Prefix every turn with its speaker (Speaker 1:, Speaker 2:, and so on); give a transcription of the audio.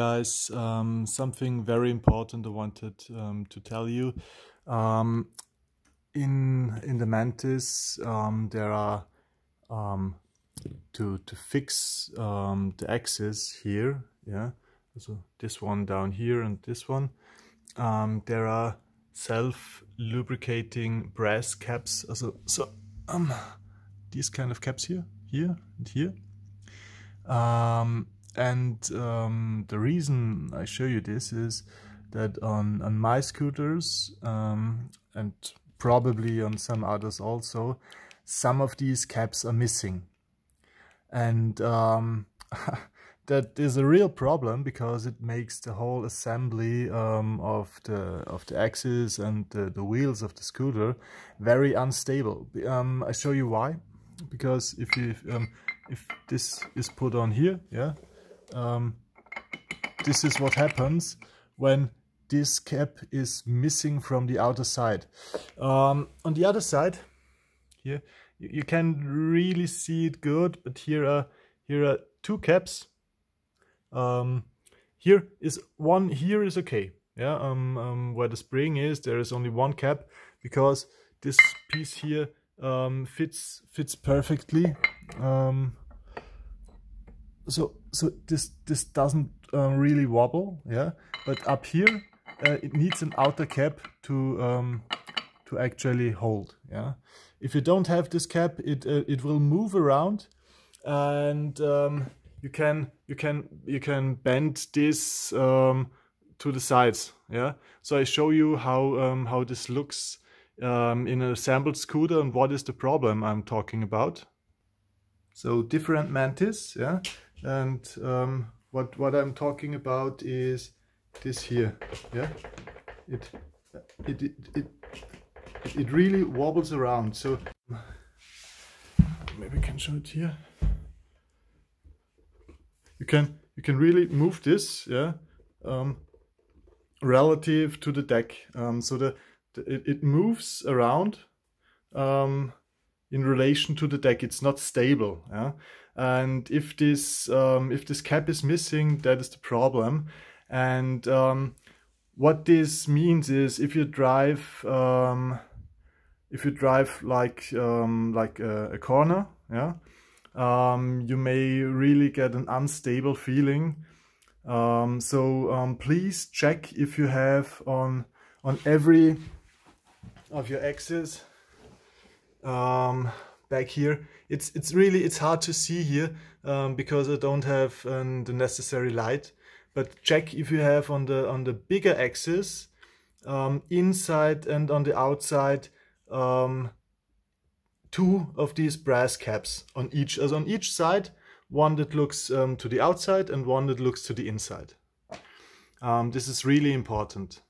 Speaker 1: Guys, something very important I wanted to tell you. In the Mantis, there are to fix the axis here, yeah. So this one down here and this one. There are self-lubricating brass caps. These kind of caps here, and here. The reason I show you this is that on my scooters and probably on some others also, some of these caps are missing, and that is a real problem because it makes the whole assembly of the axis and the wheels of the scooter very unstable. I show you why. Because if this is put on here, yeah, this is what happens when this cap is missing from the outer side. On the other side, here you can really see it good, but here are two caps. Here is one. Here is okay, yeah. Where the spring is, there is only one cap because this piece here fits perfectly. So this doesn't really wobble, yeah. But up here, it needs an outer cap to actually hold, yeah. If you don't have this cap, it will move around, and you can bend this to the sides, yeah. So I show you how this looks in a assembled scooter and what is the problem I'm talking about. So different Mantis, yeah, and what I'm talking about is this here, yeah. It really wobbles around. So maybe I can show it here. You can really move this, yeah, relative to the deck. So it moves around in relation to the deck. It's not stable, yeah? And if this cap is missing, that is the problem. And what this means is if you drive like a corner, yeah, you may really get an unstable feeling. Please check if you have on every of your axes back here. It's hard to see here because I don't have the necessary light, but check if you have on the bigger axis inside and on the outside two of these brass caps on each, as on each side, one that looks to the outside and one that looks to the inside. This is really important.